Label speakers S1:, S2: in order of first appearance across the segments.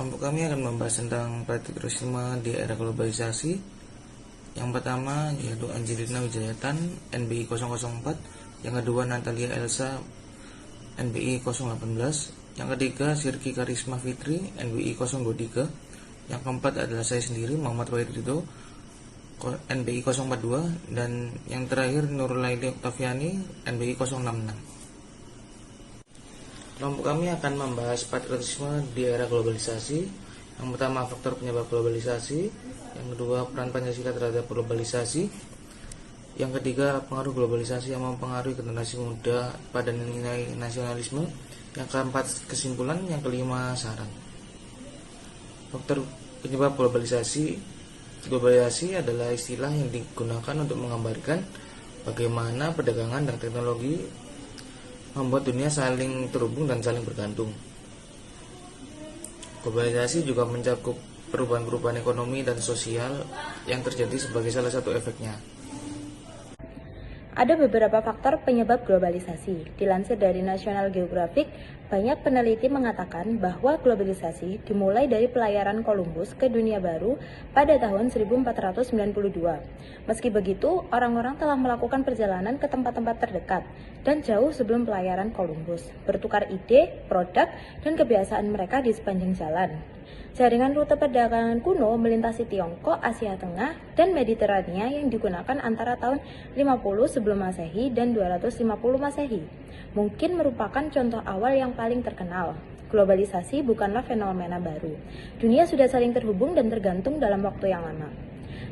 S1: Kelompok kami akan membahas tentang patriotisme di era globalisasi. Yang pertama yaitu Angelina Wijayatan, NBI 004. Yang kedua Natalia Elsa, NBI 018. Yang ketiga Sirki Karisma Fitri, NBI 023. Yang keempat adalah saya sendiri, Muhammad Wahid Ridho, NBI 042. Dan yang terakhir Nurul Laili Oktaviani, NBI 066. Kelompok kami akan membahas patriotisme di era globalisasi. Yang pertama, faktor penyebab globalisasi. Yang kedua, peran Pancasila terhadap globalisasi. Yang ketiga, pengaruh globalisasi yang mempengaruhi generasi muda pada nilai nasionalisme. Yang keempat, kesimpulan. Yang kelima, saran. Faktor penyebab globalisasi. Globalisasi adalah istilah yang digunakan untuk menggambarkan bagaimana perdagangan dan teknologi membuat dunia saling terhubung dan saling bergantung. Globalisasi juga mencakup perubahan-perubahan ekonomi dan sosial yang terjadi sebagai salah satu efeknya.
S2: Ada beberapa faktor penyebab globalisasi. Dilansir dari National Geographic, banyak peneliti mengatakan bahwa globalisasi dimulai dari pelayaran Columbus ke dunia baru pada tahun 1492. Meski begitu, orang-orang telah melakukan perjalanan ke tempat-tempat terdekat dan jauh sebelum pelayaran Columbus, bertukar ide, produk, dan kebiasaan mereka di sepanjang jalan. Jaringan rute perdagangan kuno melintasi Tiongkok, Asia Tengah, dan Mediterania yang digunakan antara tahun 50 sebelum Masehi dan 250 Masehi. Mungkin merupakan contoh awal yang paling terkenal. Globalisasi bukanlah fenomena baru. Dunia sudah saling terhubung dan tergantung dalam waktu yang lama.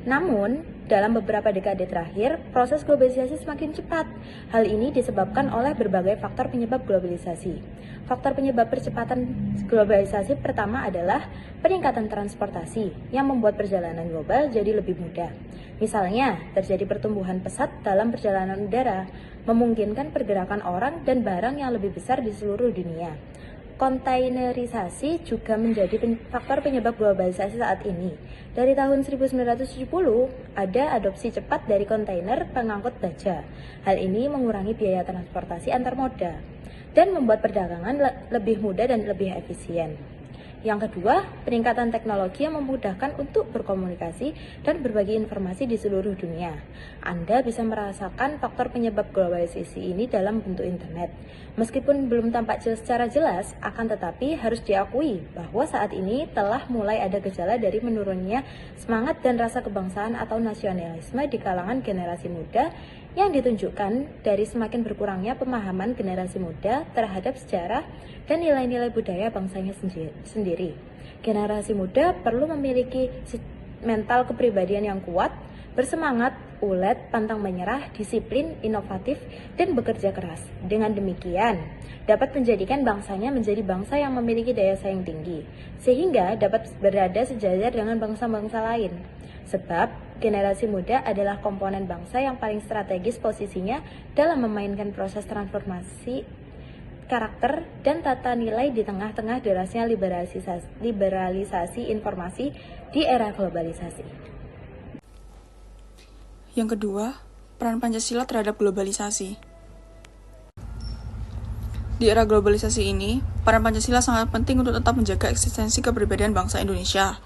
S2: Namun, dalam beberapa dekade terakhir, proses globalisasi semakin cepat. Hal ini disebabkan oleh berbagai faktor penyebab globalisasi. Faktor penyebab percepatan globalisasi pertama adalah peningkatan transportasi yang membuat perjalanan global jadi lebih mudah. Misalnya, terjadi pertumbuhan pesat dalam perjalanan udara, memungkinkan pergerakan orang dan barang yang lebih besar di seluruh dunia. Kontainerisasi juga menjadi faktor penyebab globalisasi saat ini. Dari tahun 1970, ada adopsi cepat dari kontainer pengangkut baja. Hal ini mengurangi biaya transportasi antar moda dan membuat perdagangan lebih mudah dan lebih efisien. Yang kedua, peningkatan teknologi yang memudahkan untuk berkomunikasi dan berbagi informasi di seluruh dunia. Anda bisa merasakan faktor penyebab globalisasi ini dalam bentuk internet. Meskipun belum tampak secara jelas, akan tetapi harus diakui bahwa saat ini telah mulai ada gejala dari menurunnya semangat dan rasa kebangsaan atau nasionalisme di kalangan generasi muda yang ditunjukkan dari semakin berkurangnya pemahaman generasi muda terhadap sejarah dan nilai-nilai budaya bangsanya sendiri. Generasi muda perlu memiliki mental kepribadian yang kuat, bersemangat, ulet, pantang menyerah, disiplin, inovatif, dan bekerja keras. Dengan demikian, dapat menjadikan bangsanya menjadi bangsa yang memiliki daya saing tinggi, sehingga dapat berada sejajar dengan bangsa-bangsa lain. Sebab, generasi muda adalah komponen bangsa yang paling strategis posisinya dalam memainkan proses transformasi karakter dan tata nilai di tengah-tengah derasnya liberalisasi informasi di era globalisasi.
S3: Yang kedua, peran Pancasila terhadap globalisasi. Di era globalisasi ini, peran Pancasila sangat penting untuk tetap menjaga eksistensi kepribadian bangsa Indonesia.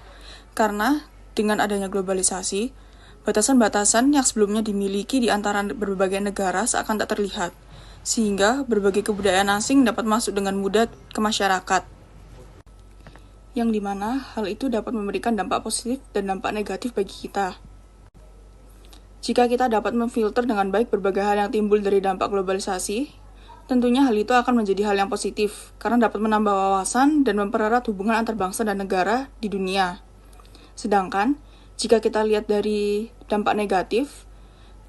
S3: Karena dengan adanya globalisasi, batasan-batasan yang sebelumnya dimiliki di antara berbagai negara seakan tak terlihat, sehingga berbagai kebudayaan asing dapat masuk dengan mudah ke masyarakat. Yang dimana hal itu dapat memberikan dampak positif dan dampak negatif bagi kita. Jika kita dapat memfilter dengan baik berbagai hal yang timbul dari dampak globalisasi, tentunya hal itu akan menjadi hal yang positif, karena dapat menambah wawasan dan mempererat hubungan antar bangsa dan negara di dunia. Sedangkan, jika kita lihat dari dampak negatif,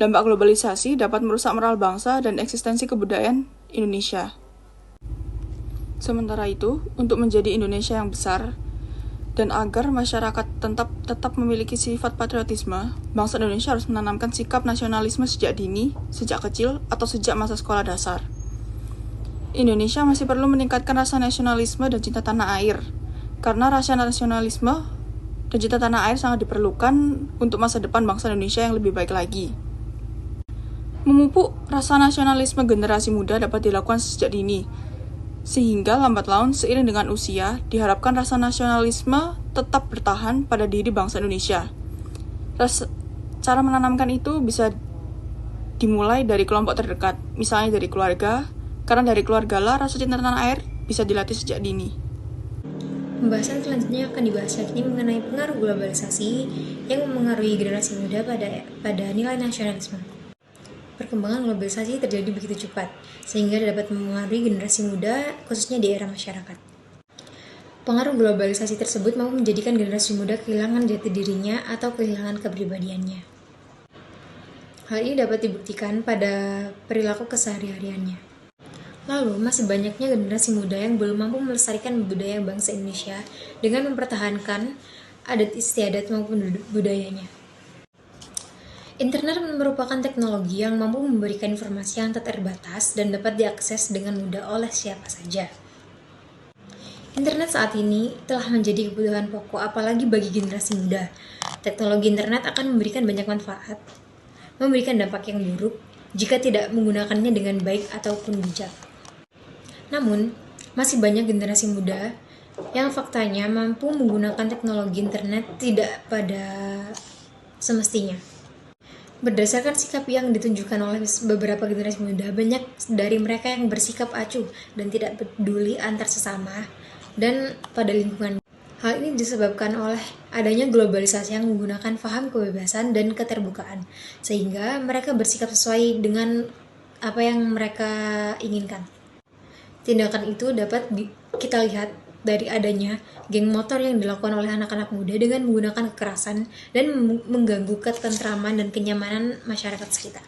S3: dampak globalisasi dapat merusak moral bangsa dan eksistensi kebudayaan Indonesia. Sementara itu, untuk menjadi Indonesia yang besar, dan agar masyarakat tetap memiliki sifat patriotisme, bangsa Indonesia harus menanamkan sikap nasionalisme sejak dini, sejak kecil, atau sejak masa sekolah dasar. Indonesia masih perlu meningkatkan rasa nasionalisme dan cinta tanah air, karena rasa nasionalisme dan cinta tanah air sangat diperlukan untuk masa depan bangsa Indonesia yang lebih baik lagi. Memupuk rasa nasionalisme generasi muda dapat dilakukan sejak dini, Sehingga lambat laun seiring dengan usia, diharapkan rasa nasionalisme tetap bertahan pada diri bangsa Indonesia. Cara menanamkan itu bisa dimulai dari kelompok terdekat, misalnya dari keluarga, karena dari keluarga lah rasa cinta tanah air bisa dilatih sejak dini.
S4: Pembahasan selanjutnya akan dibahas yakni mengenai pengaruh globalisasi yang mempengaruhi generasi muda pada nilai nasionalisme. Perkembangan globalisasi terjadi begitu cepat, sehingga dapat mempengaruhi generasi muda, khususnya di era masyarakat. Pengaruh globalisasi tersebut mampu menjadikan generasi muda kehilangan jati dirinya atau kehilangan kepribadiannya. Hal ini dapat dibuktikan pada perilaku kesehari-hariannya. Lalu, masih banyaknya generasi muda yang belum mampu melestarikan budaya bangsa Indonesia dengan mempertahankan adat istiadat maupun budayanya. Internet merupakan teknologi yang mampu memberikan informasi yang tak terbatas dan dapat diakses dengan mudah oleh siapa saja. Internet saat ini telah menjadi kebutuhan pokok apalagi bagi generasi muda. Teknologi internet akan memberikan banyak manfaat, memberikan dampak yang buruk jika tidak menggunakannya dengan baik ataupun bijak. Namun, masih banyak generasi muda yang faktanya mampu menggunakan teknologi internet tidak pada semestinya. Berdasarkan sikap yang ditunjukkan oleh beberapa generasi muda, banyak dari mereka yang bersikap acuh dan tidak peduli antar sesama dan pada lingkungan. Hal ini disebabkan oleh adanya globalisasi yang menggunakan paham kebebasan dan keterbukaan, sehingga mereka bersikap sesuai dengan apa yang mereka inginkan. Tindakan itu dapat kita lihat dari adanya geng motor yang dilakukan oleh anak-anak muda dengan menggunakan kekerasan dan mengganggu ketentraman dan kenyamanan masyarakat sekitar.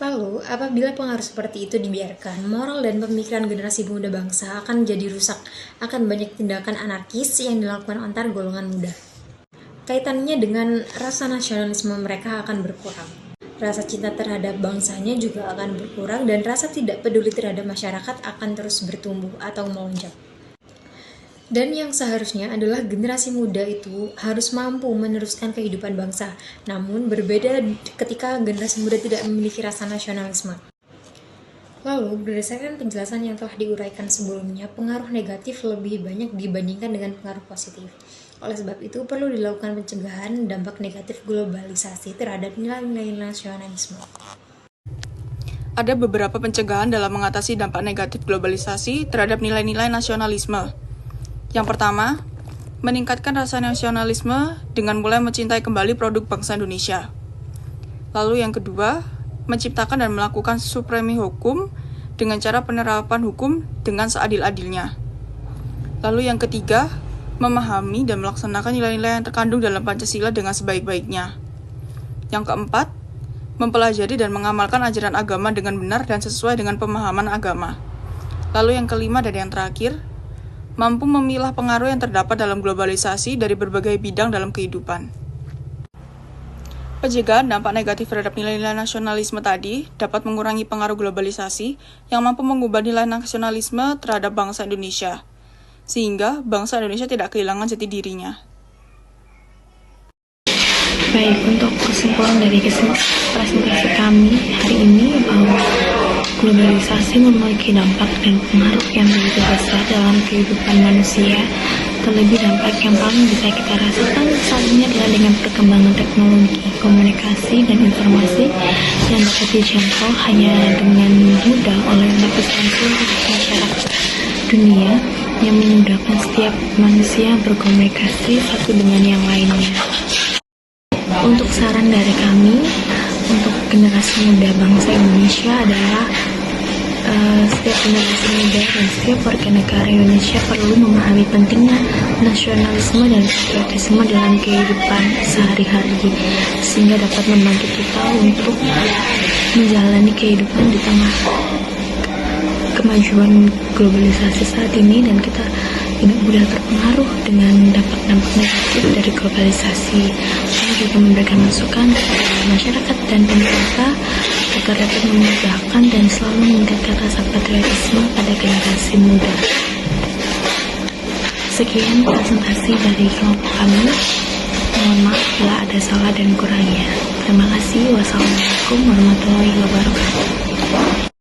S4: Lalu, apabila pengaruh seperti itu dibiarkan, moral dan pemikiran generasi muda bangsa akan jadi rusak, akan banyak tindakan anarkis yang dilakukan antar golongan muda. Kaitannya dengan rasa nasionalisme mereka akan berkurang. Rasa cinta terhadap bangsanya juga akan berkurang dan rasa tidak peduli terhadap masyarakat akan terus bertumbuh atau melonjak. Dan yang seharusnya adalah generasi muda itu harus mampu meneruskan kehidupan bangsa, namun berbeda ketika generasi muda tidak memiliki rasa nasionalisme. Lalu, berdasarkan penjelasan yang telah diuraikan sebelumnya, pengaruh negatif lebih banyak dibandingkan dengan pengaruh positif. Oleh sebab itu, perlu dilakukan pencegahan dampak negatif globalisasi terhadap nilai-nilai nasionalisme.
S3: Ada beberapa pencegahan dalam mengatasi dampak negatif globalisasi terhadap nilai-nilai nasionalisme. Yang pertama, meningkatkan rasa nasionalisme dengan mulai mencintai kembali produk bangsa Indonesia. Lalu yang kedua, menciptakan dan melakukan supremi hukum dengan cara penerapan hukum dengan seadil-adilnya. Lalu yang ketiga, memahami dan melaksanakan nilai-nilai yang terkandung dalam Pancasila dengan sebaik-baiknya. Yang keempat, mempelajari dan mengamalkan ajaran agama dengan benar dan sesuai dengan pemahaman agama. Lalu yang kelima dan yang terakhir, mampu memilah pengaruh yang terdapat dalam globalisasi dari berbagai bidang dalam kehidupan. Pencegahan dampak negatif terhadap nilai-nilai nasionalisme tadi dapat mengurangi pengaruh globalisasi yang mampu mengubah nilai nasionalisme terhadap bangsa Indonesia, sehingga bangsa Indonesia tidak kehilangan jati dirinya.
S5: Baik, untuk kesimpulan dari presentasi kami hari ini bahwa globalisasi memiliki dampak dan pengaruh yang begitu besar dalam kehidupan manusia. Terlebih dampak yang paling bisa kita rasakan saat ini adalah dengan perkembangan teknologi, komunikasi, dan informasi yang dapat dijangkau hanya dengan mudah oleh lapisan seluruh masyarakat dunia yang memudahkan setiap manusia berkomunikasi satu dengan yang lainnya. Untuk saran dari kami, untuk generasi muda bangsa Indonesia adalah setiap generasi muda dan setiap warga negara Indonesia perlu memahami pentingnya nasionalisme dan patriotisme dalam kehidupan sehari-hari, sehingga dapat membantu kita untuk menjalani kehidupan di tengah kemajuan globalisasi saat ini, dan kita tidak mudah terpengaruh dengan dampak-dampak negatif dari globalisasi. Kami juga memberikan masukan kepada masyarakat dan pemerintah agar dapat memudahkan dan selalu meningkatkan rasa patriotisme pada generasi muda. Sekian presentasi dari kelompok kami. Mohon maaf bila ada salah dan kurangnya. Terima kasih. Wassalamualaikum warahmatullahi wabarakatuh.